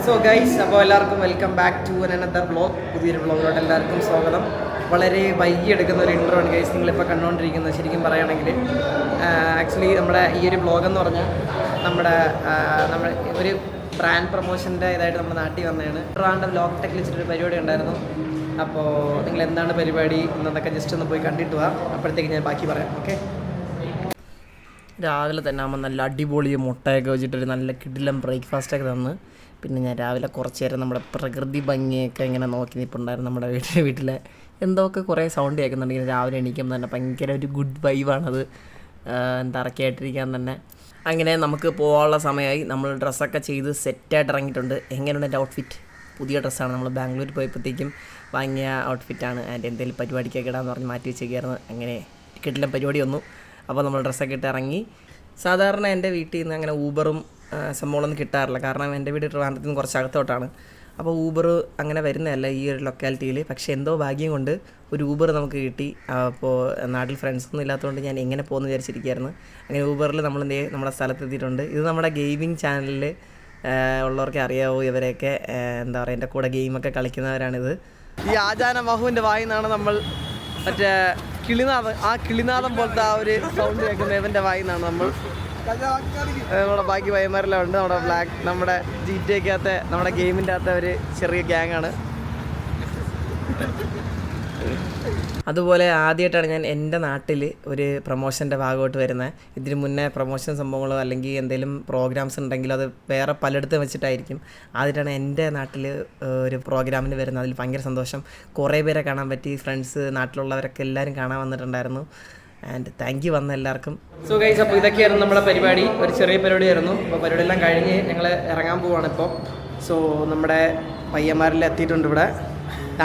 So guys, അപ്പോൾ എല്ലാവർക്കും welcome back to another vlog. പുതിയൊരു വ്ളോഗിലോട്ട് എല്ലാവർക്കും സ്വാഗതം. വളരെ വൈകി എടുക്കുന്ന ഒരു ഇൻട്രോ ആണ് ഗൈസ് നിങ്ങളിപ്പോൾ കണ്ടുകൊണ്ടിരിക്കുന്നത്. ശരിക്കും പറയുകയാണെങ്കിൽ ആക്ച്വലി നമ്മുടെ ഈ ഒരു വ്ളോഗ് എന്ന് പറഞ്ഞാൽ നമ്മുടെ ഒരു ബ്രാൻഡ് പ്രൊമോഷൻ്റെ ഇതായിട്ട് നമ്മുടെ നാട്ടിൽ വന്നതാണ്. റാൻഡം വ്ളോഗ് ടെക്കിൽ വെച്ചിട്ടൊരു പരിപാടി ഉണ്ടായിരുന്നു. അപ്പോൾ നിങ്ങൾ എന്താണ് പരിപാടി എന്നതൊക്കെ ജസ്റ്റ് ഒന്ന് പോയി കണ്ടിട്ട് പോവാം. അപ്പോഴത്തേക്ക് ഞാൻ ബാക്കി പറയാം. ഓക്കെ. രാവിലെ തന്നെ ആകുമ്പോൾ നല്ല അടിപൊളി മുട്ടയൊക്കെ വെച്ചിട്ടൊരു നല്ല കിടിലം ബ്രേക്ക്ഫാസ്റ്റൊക്കെ തന്ന്. പിന്നെ ഞാൻ രാവിലെ കുറച്ച് നേരം നമ്മുടെ പ്രകൃതി ഭംഗിയൊക്കെ ഇങ്ങനെ നോക്കി നിൽപ്പുണ്ടായിരുന്നു. നമ്മുടെ വീട്ടിലെ എന്തൊക്കെ കുറേ സൗണ്ട് കേൾക്കുന്നുണ്ടെങ്കിൽ രാവിലെ എണീക്കുമ്പോൾ തന്നെ ഭയങ്കര ഒരു ഗുഡ് വൈബാണത്. തറക്കായിട്ടിരിക്കാൻ തന്നെ. അങ്ങനെ നമുക്ക് പോകാനുള്ള സമയമായി. നമ്മൾ ഡ്രസ്സൊക്കെ ചെയ്ത് സെറ്റായിട്ട് ഇറങ്ങിയിട്ടുണ്ട്. എങ്ങനെയുണ്ട് എൻ്റെ ഔട്ട്ഫിറ്റ്? പുതിയ ഡ്രസ്സാണ്. നമ്മൾ ബാംഗ്ലൂർ പോയപ്പോഴത്തേക്കും വാങ്ങിയ ഔട്ട്ഫിറ്റാണ്. അതിൻ്റെ എന്തെങ്കിലും പരിപാടിക്കൊക്കെ ഇടാമെന്ന് പറഞ്ഞ് മാറ്റി വെച്ചേക്കായിരുന്നു. അങ്ങനെ കിട്ടില്ല പരിപാടി വന്നു. അപ്പോൾ നമ്മൾ ഡ്രസ്സൊക്കെ ഇട്ട് ഇറങ്ങി. സാധാരണ എൻ്റെ വീട്ടിൽ നിന്ന് അങ്ങനെ ഊബറും സംഭവങ്ങളൊന്നും കിട്ടാറില്ല. കാരണം എൻ്റെ വീട് ട്രിവാൻഡ്രത്തിൽ നിന്ന് കുറച്ച് അകത്തോട്ടാണ്. അപ്പോൾ ഊബർ അങ്ങനെ വരുന്നതല്ല ഈ ഒരു ലൊക്കാലിറ്റിയിൽ. പക്ഷേ എന്തോ ഭാഗ്യം കൊണ്ട് ഒരു ഊബർ നമുക്ക് കിട്ടി. അപ്പോൾ നാട്ടിൽ ഫ്രണ്ട്സൊന്നും ഇല്ലാത്തതുകൊണ്ട് ഞാൻ എങ്ങനെ പോകുമെന്ന് വിചാരിച്ചിരിക്കുകയായിരുന്നു. അങ്ങനെ ഊബറിൽ നമ്മൾ നമ്മുടെ സ്ഥലത്തെത്തിയിട്ടുണ്ട്. ഇത് നമ്മുടെ ഗെയിമിംഗ് ചാനലിൽ ഉള്ളവർക്ക് അറിയാവോ, ഇവരെയൊക്കെ എന്താ പറയുക, എൻ്റെ കൂടെ ഗെയിമൊക്കെ കളിക്കുന്നവരാണിത്. ഈ ആചാന ബാഹുവിൻ്റെ വായിൽ നിന്നാണ് നമ്മൾ മറ്റേ കിളിനാദം പോലത്തെ ആ ഒരു സൗണ്ട് കേൾക്കുന്ന ഇവൻ്റെ വായിൽ നിന്നാണ് നമ്മൾ. നമ്മുടെ ബാക്കി വൈമാരെല്ലാം ഉണ്ട്. നമ്മുടെ GTA നമ്മുടെ ഗെയിമിൻ്റെ അകത്തെ ഒരു ചെറിയ ഗ്യാങ്ങാണ്. അതുപോലെ ആദ്യമായിട്ടാണ് ഞാൻ എൻ്റെ നാട്ടിൽ ഒരു പ്രൊമോഷൻ്റെ ഭാഗമായിട്ട് വരുന്നത്. ഇതിന് മുന്നേ പ്രൊമോഷൻ സംഭവങ്ങളോ അല്ലെങ്കിൽ എന്തെങ്കിലും പ്രോഗ്രാംസ് ഉണ്ടെങ്കിൽ അത് വേറെ പലയിടത്തും വെച്ചിട്ടായിരിക്കും. ആദ്യമായിട്ടാണ് എൻ്റെ നാട്ടിൽ ഒരു പ്രോഗ്രാമിന് വരുന്നത്. അതിൽ ഭയങ്കര സന്തോഷം. കുറേ പേരെ കാണാൻ പറ്റി. ഫ്രണ്ട്സ്, നാട്ടിലുള്ളവരൊക്കെ എല്ലാവരും കാണാൻ വന്നിട്ടുണ്ടായിരുന്നു. ആൻഡ് താങ്ക് യു വന്ന എല്ലാവർക്കും. സോ ഗൈസ്, അപ്പോൾ ഇതൊക്കെയായിരുന്നു നമ്മുടെ പരിപാടി. ഒരു ചെറിയ പരിപാടിയായിരുന്നു. അപ്പോൾ പരിപാടിയെല്ലാം കഴിഞ്ഞ് ഞങ്ങൾ ഇറങ്ങാൻ പോവുകയാണ് ഇപ്പോൾ. സോ നമ്മുടെ പയ്യന്മാരെല്ലാം എത്തിയിട്ടുണ്ട് ഇവിടെ.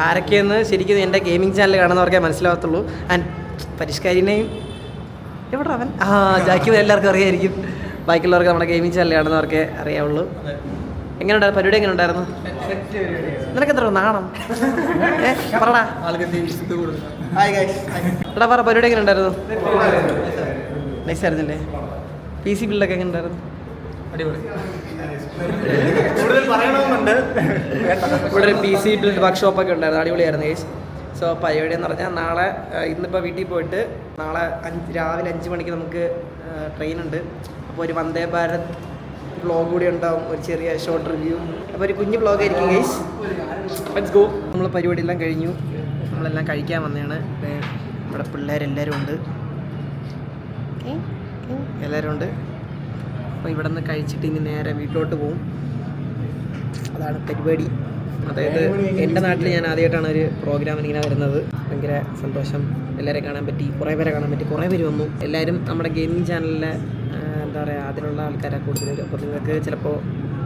ആരൊക്കെയെന്ന് ശരിക്കും എൻ്റെ ഗെയിമിംഗ് ചാനൽ കാണുന്നവർക്കേ മനസ്സിലാവത്തുള്ളൂ. ആൻഡ് പരിഷ്കാരിനെയും എവിടെ അവൻ ജാക്കിന്ന് എല്ലാവർക്കും അറിയായിരിക്കും. ബാക്കിയുള്ളവർക്ക് നമ്മുടെ ഗെയിമിംഗ് ചാനൽ കാണുന്നവർക്കേ അറിയാവുള്ളൂ. എങ്ങനെയുണ്ടായിരുന്നു പരിപാടി? എങ്ങനെ ഉണ്ടായിരുന്നു? നിനക്ക് എത്ര നാണം പറടാ. എടാ പറ, പരിപാടി എങ്ങനെ ഉണ്ടായിരുന്നു? നൈസ് ആയിരുന്നില്ലേ? PC ബിൽഡൊക്കെ എങ്ങനെ ഉണ്ടായിരുന്നു? ഇവിടെ ഒരു PC ബിൽഡ് വർക്ക്ഷോപ്പൊക്കെ ഉണ്ടായിരുന്നു. അടിപൊളിയായിരുന്നു ഗൈസ്. സോ പരിപാടി എന്ന് പറഞ്ഞാൽ നാളെ, ഇന്നിപ്പോൾ വീട്ടിൽ പോയിട്ട് നാളെ രാവിലെ 5 മണിക്ക് നമുക്ക് ട്രെയിൻ ഉണ്ട്. അപ്പോൾ ഒരു വന്ദേ ഭാരത് വ്ളോഗ് കൂടി ഉണ്ടാവും, ഒരു ചെറിയ ഷോർട്ട് റിവ്യൂ. അപ്പോൾ ഒരു കുഞ്ഞ് വ്ളോഗ് ആയിരിക്കും ഗൈസ്. Let's go. നമ്മൾ പരിപാടിയെല്ലാം കഴിഞ്ഞു. നമ്മളെല്ലാം കഴിക്കാൻ വന്നതാണ്. നമ്മുടെ പിള്ളേരെല്ലാവരും ഉണ്ട്. അപ്പോൾ ഇവിടെ നിന്ന് കഴിച്ചിട്ട് ഇനി നേരെ വീട്ടിലോട്ട് പോകും. അതാണ് പരിപാടി. അതായത് എൻ്റെ നാട്ടിൽ ഞാൻ ആദ്യമായിട്ടാണ് ഒരു പ്രോഗ്രാമിന് ഇങ്ങനെ വരുന്നത്. ഭയങ്കര സന്തോഷം. എല്ലാവരെയും കാണാൻ പറ്റി, കുറേ പേരെ കാണാൻ പറ്റി. കുറേ പേര് വന്നു. എല്ലാവരും നമ്മുടെ ഗെയിമിംഗ് ചാനലിലെ എന്താ പറയുക, അതിലുള്ള ആൾക്കാരെ കൂടുതൽ വരും. അപ്പോൾ നിങ്ങൾക്ക് ചിലപ്പോൾ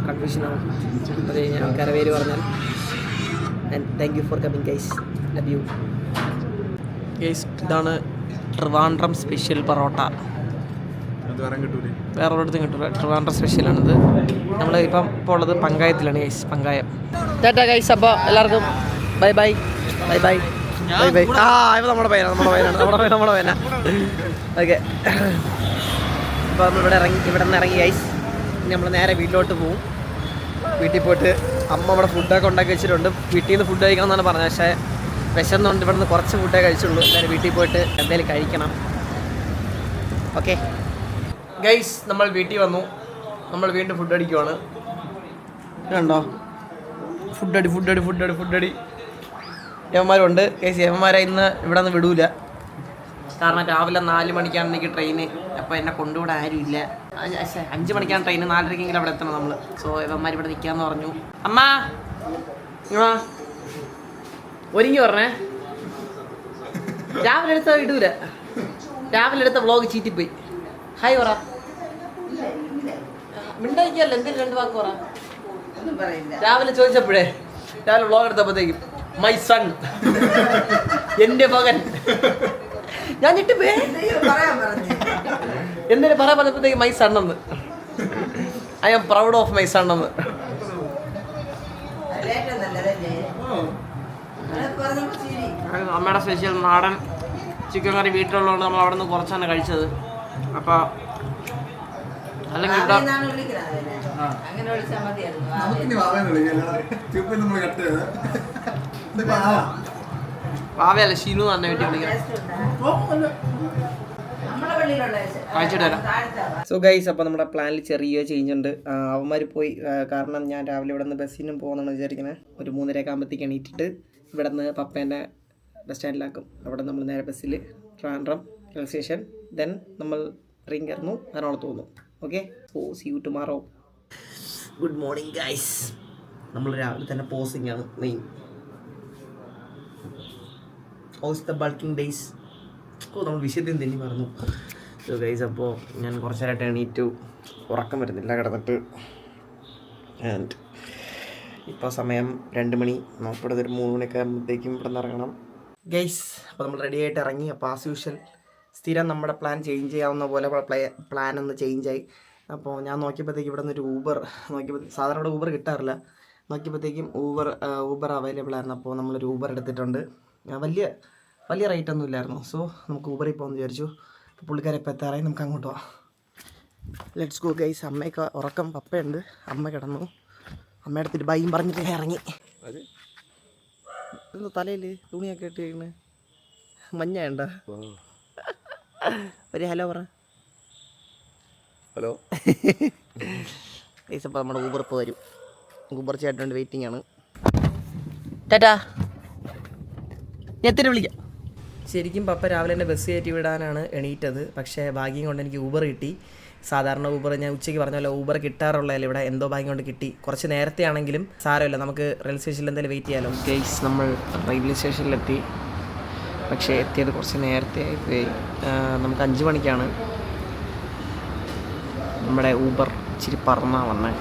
കൺഫ്യൂഷൻ ആവും അത് കഴിഞ്ഞാൽ ആൾക്കാരെ പേര് പറഞ്ഞാൽ. And thank you for coming guys. Love you guys. ഇതാണ് ട്രിവാൻഡ്രം സ്പെഷ്യൽ പൊറോട്ട. വേറെ ഒരിടത്തും കിട്ടില്ല. ട്രിവാൻഡ്രം സ്പെഷ്യലാണിത്. നമ്മൾ ഇപ്പം ഇപ്പോൾ ഉള്ളത് പങ്കായത്തിലാണ് ഗൈസ്. പങ്കായം. ടാറ്റാ ഗൈസ്. അപ്പോൾ എല്ലാവർക്കും bye bye bye bye bye bye. ഇപ്പോൾ നമ്മുടെ പയ്യനാണ്. ഓക്കെ. അപ്പോൾ നമ്മൾ ഇവിടെ നിന്ന് ഇറങ്ങി ഗൈസ്. ഇനി നമ്മൾ നേരെ വീട്ടിലോട്ട് പോകും. വീട്ടിൽ പോയിട്ട് അമ്മ ഇവിടെ ഫുഡൊക്കെ ഉണ്ടാക്കി വെച്ചിട്ടുണ്ട്. വീട്ടിൽ നിന്ന് ഫുഡ് കഴിക്കണം എന്നാണ് പറഞ്ഞത്. പക്ഷേ വിശന്നുകൊണ്ട് ഇവിടെ നിന്ന് കുറച്ച് ഫുഡേ കഴിച്ചുള്ളൂ. എന്തായാലും വീട്ടിൽ പോയിട്ട് എന്തെങ്കിലും കഴിക്കണം. ഓക്കെ ഗൈസ്, നമ്മൾ വീട്ടിൽ വന്നു. നമ്മൾ വീണ്ടും ഫുഡ് അടിക്കുവാണ്. കണ്ടോ? ഫുഡ് അടി. യവന്മാരുണ്ട് ഗൈസ്. യവന്മാരെ ഇന്ന് ഇവിടെ നിന്ന് വിടൂല. കാരണം രാവിലെ 4 മണിക്കാണ് എനിക്ക് ട്രെയിന്. അപ്പോൾ എന്നെ കൊണ്ടുവിടാൻ ആരുമില്ല. 5 മണിക്കാണ് ട്രെയിന്. 4:30 അവിടെ എത്തണം നമ്മൾ. സോ ഇവന്മാർ ഇവിടെ നിൽക്കാമെന്ന് പറഞ്ഞു. അമ്മ ഒരുങ്ങി പറഞ്ഞേ. രാവിലെ എടുത്ത വ്ളോഗ് ചീറ്റിപ്പോയി. ഹായ് പറ. മിണ്ടായിക്കല്ല, എന്തെങ്കിലും 2 വാക്ക് പറ. രാവിലെ ചോദിച്ചപ്പോഴേ, രാവിലെ വ്ളോഗ് എടുത്തപ്പോഴത്തേക്കും മൈ സൺ, എൻ്റെ മകൻ. ഞാൻ ഞെട്ടിപ്പോയി. എന്തിനു പറയാൻ പറഞ്ഞപ്പോഴത്തേക്ക് മൈ സൺ എന്ന്. I am proud of my son എന്ന്. അമ്മയുടെ സ്പെഷ്യൽ നാടൻ ചിക്കൻ കറി വീട്ടിലുള്ളതുകൊണ്ട് നമ്മൾ അവിടെ നിന്ന് കുറച്ചാണ് കഴിച്ചത്. അപ്പോൾ അല്ലെങ്കിൽ വാവയല്ല ഷീനു തന്നെ വേണ്ടി വിളിക്കാം. സോ ഗൈസ്, അപ്പോൾ നമ്മുടെ പ്ലാനിൽ ചെറിയ ചേഞ്ച് ഉണ്ട്. അവന്മാർ പോയി, കാരണം ഞാൻ രാവിലെ ഇവിടെ നിന്ന് ബസ്സിനും പോകുന്നതാണ് വിചാരിക്കുന്നത്. ഒരു 3:30 ആകുമ്പോഴത്തേക്ക് എണീറ്റിട്ട് ഇവിടെ നിന്ന് പപ്പേൻ്റെ ബസ് സ്റ്റാൻഡിലാക്കും. അവിടെ നമ്മൾ നേരെ ബസ്സിൽ ട്രിവാൻഡ്രം റെയിൽവേ സ്റ്റേഷൻ, ദെൻ നമ്മൾ ട്രെയിൻ കയറുന്നു, എറണാകുളത്ത് പോകുന്നു. Okay, so see you tomorrow. Good morning guys. നമ്മൾ രാവിലെ തന്നെ പോസിങ് ആണ് main. How's the bulking days. നമ്മൾ വിഷയത്തിൽ തന്നെ പറഞ്ഞു. സോ ഗൈസ്, അപ്പോൾ ഞാൻ കുറച്ച് നേരമായിട്ട് എണീറ്റു, ഉറക്കം വരുന്നില്ല കിടന്നിട്ട്. ആൻഡ് ഇപ്പോൾ സമയം 2 മണി. നമുക്കിവിടെ ഒരു 3 മണിയൊക്കെ ആകുമ്പോഴത്തേക്കും ഇവിടെ നിന്ന് ഇറങ്ങണം ഗൈസ്. അപ്പോൾ നമ്മൾ റെഡി ആയിട്ട് ഇറങ്ങി. അപ്പോൾ ആസ് യൂഷ്വൽ സ്ഥിരം നമ്മുടെ പ്ലാൻ ചേഞ്ച് ചെയ്യാവുന്ന പോലെ പ്ലാൻ ഒന്ന് ചേഞ്ചായി. അപ്പോൾ ഞാൻ നോക്കിയപ്പോഴത്തേക്കും ഇവിടെ നിന്നൊരു ഊബർ സാധാരണ ഇവിടെ ഊബർ കിട്ടാറില്ല. നോക്കിയപ്പോഴത്തേക്കും ഊബർ അവൈലബിൾ ആയിരുന്നു. അപ്പോൾ നമ്മളൊരു ഊബർ എടുത്തിട്ടുണ്ട്. വലിയ റേറ്റ് ഒന്നും ഇല്ലായിരുന്നു. സോ നമുക്ക് ഊബറിൽ പോകുമെന്ന് വിചാരിച്ചു. അപ്പോൾ പുള്ളിക്കാരെ ഇപ്പോൾ എത്താറായി, നമുക്ക് അങ്ങോട്ട് പോവാം. Let's go guys. അമ്മയൊക്കെ ഉറക്കം, പപ്പയുണ്ട്, അമ്മ കിടന്നു. അമ്മയുടെ അടുത്തിട്ട് ബൈയും പറഞ്ഞിട്ട് ഇറങ്ങി. എന്താ തലയിൽ തുണിയൊക്കെ ഇട്ടിരിക്കുന്നു, മഞ്ഞ ഉണ്ടോ? ഒരു ഹലോ പറ. Hello guys. അപ്പോൾ നമ്മുടെ ഊബർ ഇപ്പോൾ വരും. ഊബർ ചേട്ടനുണ്ട്, വെയിറ്റിംഗ് ആണ്. ടാറ്റാ, എത്തിട്ട് വിളിക്കാം. ശരിക്കും പപ്പ രാവിലെ തന്നെ ബസ് കയറ്റി വിടാനാണ് എണീറ്റത്. പക്ഷേ ഭാഗ്യം കൊണ്ട് എനിക്ക് ഊബർ കിട്ടി. സാധാരണ ഊബർ ഞാൻ ഉച്ചയ്ക്ക് പറഞ്ഞല്ലോ, ഊബർ കിട്ടാറുള്ളതല്ല ഇവിടെ. എന്തോ ഭാഗ്യം കൊണ്ട് കിട്ടി. കുറച്ച് നേരത്തെ ആണെങ്കിലും സാരമില്ല, നമുക്ക് റെയിൽവേ സ്റ്റേഷനിൽ എന്തായാലും വെയിറ്റ് ചെയ്യാമല്ലോ. ഗൈസ്, നമ്മൾ റെയിൽവേ സ്റ്റേഷനിലെത്തി. പക്ഷേ എത്തിയത് കുറച്ച് നേരത്തെ ആയിപ്പോയി. നമുക്ക് 5 മണിക്കാണ്. നമ്മുടെ ഊബർ ഇച്ചിരി പറന്നാണ് വന്നത്.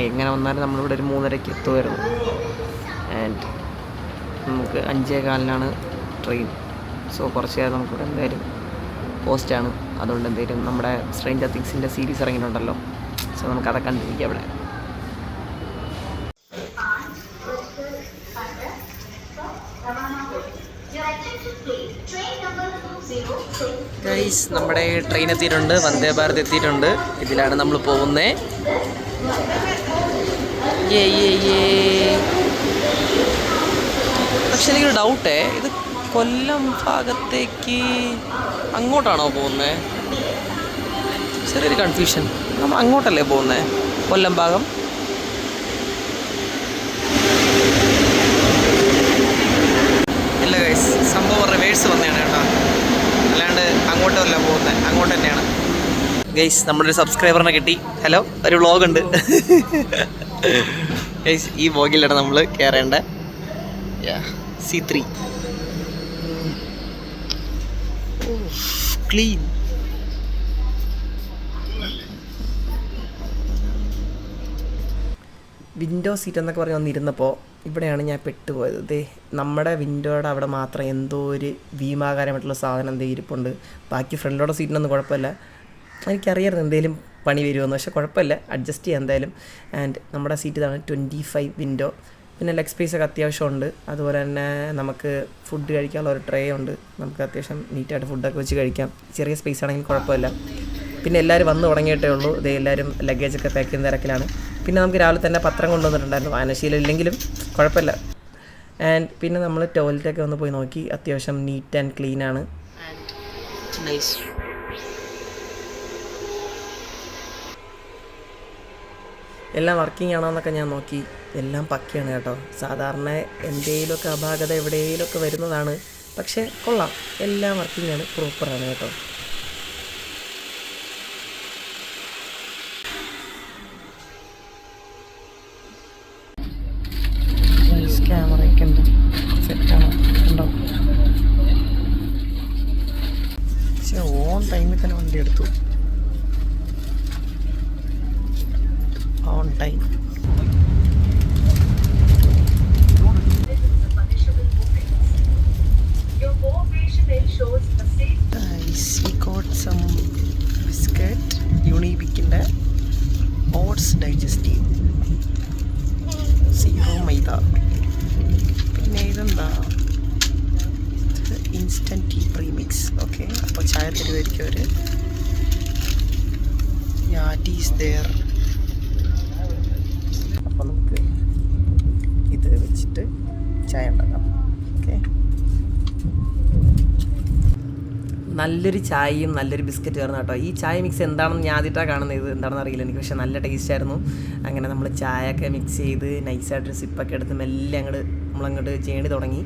എങ്ങനെ വന്നാലും നമ്മളിവിടെ ഒരു 3:30 എത്തുമായിരുന്നു. ആൻഡ് നമുക്ക് 5:15 ട്രെയിൻ. സോ കുറച്ച് നേരം നമുക്കിവിടെ എന്തായാലും പോസ്റ്റാണ്. അതുകൊണ്ട് എന്തായാലും നമ്മുടെ സ്ട്രേഞ്ചർ തിങ്സിൻ്റെ സീരീസ് ഇറങ്ങിയിട്ടുണ്ടല്ലോ. സോ നമുക്കതൊക്കെ കണ്ടിരിക്കാം ഇവിടെ. ഗൈസ്, നമ്മുടെ ട്രെയിൻ എത്തിയിട്ടുണ്ട്. വന്ദേ ഭാരത് എത്തിയിട്ടുണ്ട്. ഇതിലാണ് നമ്മൾ പോകുന്നത്. പക്ഷെ എനിക്കൊരു ഡൗട്ടേ, ഇത് കൊല്ലം ഭാഗത്തേക്ക് അങ്ങോട്ടാണോ പോകുന്നത്? ചെറിയൊരു കൺഫ്യൂഷൻ. നമ്മൾ അങ്ങോട്ടല്ലേ പോകുന്നത്, കൊല്ലം ഭാഗം? ഇല്ല ഗൈസ്, സംഭവം റിവേഴ്സ് വന്നതാണ് കേട്ടോ. അല്ലാണ്ട് അങ്ങോട്ടല്ല പോകുന്നത്, അങ്ങോട്ട് തന്നെയാണ്. ഗൈസ്, നമ്മുടെ ഒരു സബ്സ്ക്രൈബറിനെ കിട്ടി. ഹലോ, ഒരു വ്ളോഗുണ്ട് ഗൈസ്. ഈ വ്ളോഗിലാണ് നമ്മൾ കയറേണ്ട. C3 clean. വിൻഡോ സീറ്റ് എന്നൊക്കെ പറഞ്ഞ് വന്നിരുന്നപ്പോൾ ഇവിടെയാണ് ഞാൻ പെട്ടുപോയത്. ദേ, നമ്മുടെ വിൻഡോയുടെ അവിടെ മാത്രം എന്തോ ഒരു ഭീമാകാരമായിട്ടുള്ള സാധനം എന്തേ ഇരിപ്പുണ്ട്. ബാക്കി ഫ്രണ്ടിലോടെ സീറ്റിനൊന്നും കുഴപ്പമില്ല. എനിക്കറിയായിരുന്നു എന്തെങ്കിലും പണി വരുമെന്ന്. പക്ഷേ കുഴപ്പമില്ല, അഡ്ജസ്റ്റ് ചെയ്യാം എന്തായാലും. ആൻഡ് നമ്മുടെ സീറ്റ് ഇതാണ്, 25 വിൻഡോ. പിന്നെ ലെഗ് സ്പേസ് ഒക്കെ അത്യാവശ്യമുണ്ട്. അതുപോലെ തന്നെ നമുക്ക് ഫുഡ് കഴിക്കാനുള്ള ഒരു ട്രേ ഉണ്ട്. നമുക്ക് അത്യാവശ്യം നീറ്റായിട്ട് ഫുഡൊക്കെ വെച്ച് കഴിക്കാം. ചെറിയ സ്പേസ് ആണെങ്കിൽ കുഴപ്പമില്ല. പിന്നെ എല്ലാവരും വന്ന് തുടങ്ങിയിട്ടേ ഉള്ളൂ. ഇതേ എല്ലാവരും ലഗേജൊക്കെ പാക്ക് ചെയ്യുന്ന തിരക്കിലാണ്. പിന്നെ നമുക്ക് രാവിലെ തന്നെ പത്രം കൊണ്ടുവന്നിട്ടുണ്ടായിരുന്നു. വായനശീലം ഇല്ലെങ്കിലും കുഴപ്പമില്ല. ആൻഡ് പിന്നെ നമ്മൾ ടോയ്ലറ്റൊക്കെ ഒന്ന് പോയി നോക്കി. അത്യാവശ്യം നീറ്റ് ആൻഡ് ക്ലീനാണ്. നൈസ്. എല്ലാം വർക്കിംഗ് ആണോ എന്നൊക്കെ ഞാൻ നോക്കി. എല്ലാം പക്കയാണ് കേട്ടോ. സാധാരണ എന്തെങ്കിലുമൊക്കെ അപാകത എവിടെയെങ്കിലുമൊക്കെ വരുന്നതാണ്. പക്ഷേ കൊള്ളാം, എല്ലാം വർക്കിംഗ് ആണ്, പ്രോപ്പറാണ് കേട്ടോ. ക്യാമറയൊക്കെ ഉണ്ട്, സെറ്റാണ്, ഉണ്ടോ? പക്ഷേ ഓൺ ടൈമിൽ തന്നെ വണ്ടി എടുത്തു. On time. We got some biscuit, Unibic-ന്റെ ഓട്സ് ഡൈജസ്റ്റീവ്, 0 മൈദ. പിന്നെ ഇതെന്താ, ഇൻസ്റ്റൻറ്റ് ടീ പ്രീമിക്സ്. ഓക്കെ, അപ്പോൾ ചായ തരുമായിരിക്കും അവർ. Yeah, tea is there. ചായ ഉണ്ടാക്കാം. ഓക്കെ, നല്ലൊരു ചായയും നല്ലൊരു ബിസ്ക്കറ്റ് ആയിരുന്നു കേട്ടോ. ഈ ചായ മിക്സ് എന്താണെന്ന് ഞാൻ ആദ്യമായിട്ടാണ് കാണുന്നത്, ഇത് എന്താണെന്ന് അറിയില്ല എനിക്ക്, പക്ഷേ നല്ല ടേസ്റ്റ് ആയിരുന്നു. അങ്ങനെ നമ്മൾ ചായയൊക്കെ മിക്സ് ചെയ്ത് നൈസായിട്ടൊരു സിപ്പൊക്കെ എടുത്ത് മെല്ലെ നമ്മളങ്ങോട്ട് ജേണി തുടങ്ങി.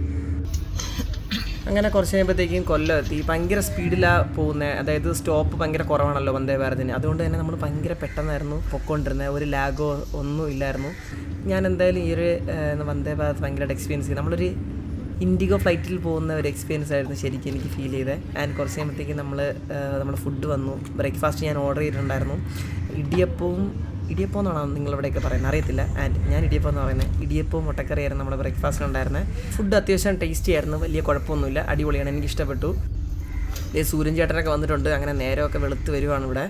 അങ്ങനെ കുറച്ച് കഴിയുമ്പോഴത്തേക്കും കൊല്ലം എത്തി. ഭയങ്കര സ്പീഡിലാണ് പോകുന്നത്, അതായത് സ്റ്റോപ്പ് ഭയങ്കര കുറവാണല്ലോ വന്ദേ ഭാരതിന്. അതുകൊണ്ട് തന്നെ നമ്മൾ ഭയങ്കര പെട്ടെന്നായിരുന്നു പൊയ്ക്കൊണ്ടിരുന്നത്, ഒരു ലാഗോ ഒന്നും ഇല്ലായിരുന്നു. ഞാൻ എന്തായാലും ഈ ഒരു വന്ദേ ഭാരത് ഭയങ്കരമായിട്ട് എക്സ്പീരിയൻസ് ചെയ്തു. നമ്മളൊരു ഇൻഡിഗോ ഫ്ലൈറ്റിൽ പോകുന്ന ഒരു എക്സ്പീരിയൻസ് ആയിരുന്നു ശരിക്കും എനിക്ക് ഫീൽ ചെയ്തത്. ആൻഡ് കുറച്ച് കഴിയുമ്പോഴത്തേക്കും നമ്മുടെ ഫുഡ് വന്നു. ബ്രേക്ക്ഫാസ്റ്റ് ഞാൻ ഓർഡർ ചെയ്തിട്ടുണ്ടായിരുന്നു. ഇടിയപ്പം എന്നാണോ നിങ്ങളിവിടെയൊക്കെ പറയുന്നത് അറിയത്തില്ല. ആൻഡ് ഞാൻ ഇടിയപ്പം എന്ന് പറയുന്നത്, ഇടിയപ്പവും മുട്ടക്കറിയായിരുന്നു നമ്മുടെ ബ്രേക്ക്ഫാസ്റ്റിന് ഉണ്ടായിരുന്നത്. ഫുഡ് അത്യാവശ്യം ടേസ്റ്റി ആയിരുന്നു, വലിയ കുഴപ്പമൊന്നുമില്ല, അടിപൊളിയാണ്, എനിക്കിഷ്ടപ്പെട്ടു. സൂര്യൻ ചേട്ടനൊക്കെ വന്നിട്ടുണ്ട്. അങ്ങനെ നേരമൊക്കെ വെളുത്ത് വരുവാണ് ഇവിടെ.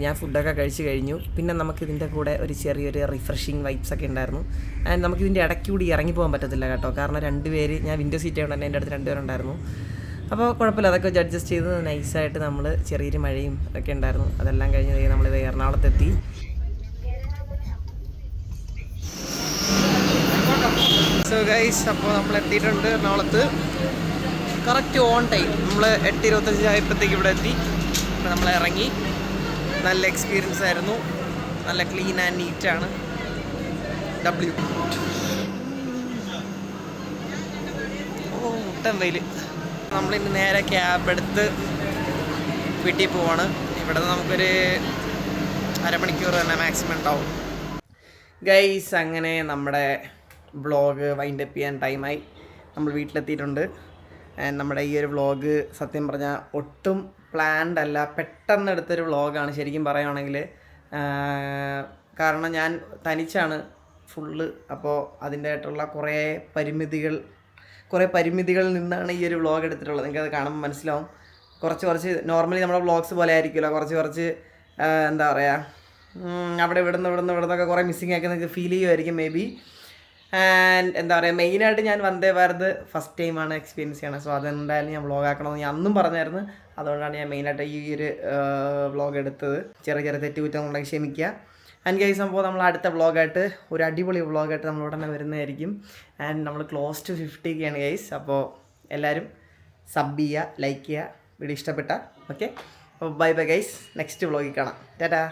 ഞാൻ ഫുഡൊക്കെ കഴിച്ച് കഴിഞ്ഞു. പിന്നെ നമുക്കിതിൻ്റെ കൂടെ ഒരു ചെറിയൊരു റിഫ്രഷിങ് വൈബ്സ് ഒക്കെ ഉണ്ടായിരുന്നു. ആൻഡ് നമുക്കിതിൻ്റെ ഇടയ്ക്ക് കൂടി ഇറങ്ങിപ്പോകാൻ പറ്റത്തില്ല കേട്ടോ, കാരണം രണ്ടുപേര്, ഞാൻ വിൻഡോ സീറ്റ് ആയതുകൊണ്ട് തന്നെ എൻ്റെ അടുത്ത് രണ്ടുപേരുണ്ടായിരുന്നു. അപ്പോൾ കുഴപ്പമില്ല, അതൊക്കെ വെച്ച് അഡ്ജസ്റ്റ് ചെയ്ത് നൈസായിട്ട് നമ്മൾ, ചെറിയൊരു മഴയും ഒക്കെ ഉണ്ടായിരുന്നു. അതെല്ലാം കഴിഞ്ഞ് നമ്മളിത് എറണാകുളത്തെത്തി. സോ ഗൈസ്, അപ്പോൾ നമ്മൾ എത്തിയിട്ടുണ്ട് എറണാകുളത്ത്. കറക്റ്റ് ഓൺ ടൈം, നമ്മൾ 8:25 ആയപ്പോഴത്തേക്ക് ഇവിടെ എത്തി. അപ്പോൾ നമ്മൾ ഇറങ്ങി. നല്ല എക്സ്പീരിയൻസ് ആയിരുന്നു, നല്ല ക്ലീൻ ആൻഡ് നീറ്റാണ്. മുട്ടൻ വെയിൽ. നമ്മളിന്ന് നേരെ ക്യാബ് എടുത്ത് വീട്ടിൽ പോവാണ്. ഇവിടെ നമുക്കൊരു അരമണിക്കൂർ തന്നെ മാക്സിമം ഉണ്ടാവും. ഗൈസ്, അങ്ങനെ നമ്മുടെ വ്ളോഗ് വൈൻഡപ്പ് ചെയ്യാൻ ടൈമായി. നമ്മൾ വീട്ടിലെത്തിയിട്ടുണ്ട്. നമ്മുടെ ഈ ഒരു വ്ളോഗ് സത്യം പറഞ്ഞാൽ ഒട്ടും പ്ലാൻഡ് അല്ല, പെട്ടെന്ന് എടുത്തൊരു വ്ളോഗാണ് ശരിക്കും പറയുകയാണെങ്കിൽ. കാരണം ഞാൻ തനിച്ചാണ് ഫുള്ള്. അപ്പോൾ അതിൻ്റെതായിട്ടുള്ള കുറേ പരിമിതികളിൽ നിന്നാണ് ഈ ഒരു വ്ളോഗ് എടുത്തിട്ടുള്ളത്. നിങ്ങൾക്കത് കാണുമ്പോൾ മനസ്സിലാവും. കുറച്ച് നോർമലി നമ്മുടെ വ്ളോഗ്സ് പോലെ ആയിരിക്കുമല്ലോ, കുറച്ച് എന്താ പറയുക, അവിടെ ഇവിടുന്നൊക്കെ കുറേ മിസ്സിങ് ആക്കി നിങ്ങൾക്ക് ഫീൽ ചെയ്യുമായിരിക്കും മേ ബി. ആൻഡ് എന്താ പറയുക, മെയിനായിട്ട് ഞാൻ വന്ദേ ഭാരത് ഫസ്റ്റ് ടൈമാണ് എക്സ്പീരിയൻസ് ചെയ്യണത്. സോ അതെന്തായാലും ഞാൻ വ്ളോഗ് ആക്കണമെന്ന് ഞാൻ അന്നും പറഞ്ഞായിരുന്നു. അതുകൊണ്ടാണ് ഞാൻ മെയിനായിട്ട് ഈ ഒരു വ്ളോഗ് എടുത്തത്. ചെറിയ തെറ്റുകുറ്റങ്ങളുണ്ടെങ്കിൽ ക്ഷമിക്കുക. ആൻഡ് ഗൈസ്, അപ്പോൾ നമ്മൾ അടുത്ത വ്ളോഗായിട്ട്, ഒരു അടിപൊളി വ്ളോഗായിട്ട് നമ്മൾ ഉടനെ വരുന്നതായിരിക്കും. ആൻഡ് നമ്മൾ ക്ലോസ് ടു 50K ഗൈസ്. അപ്പോൾ എല്ലാവരും സബ് ചെയ്യുക, ലൈക്ക് ചെയ്യുക, വീഡിയോ ഇഷ്ടപ്പെട്ട. ഓക്കെ, അപ്പോൾ ബൈ ഗൈസ്, നെക്സ്റ്റ് വ്ളോഗിൽ കാണാം. ടാറ്റാ.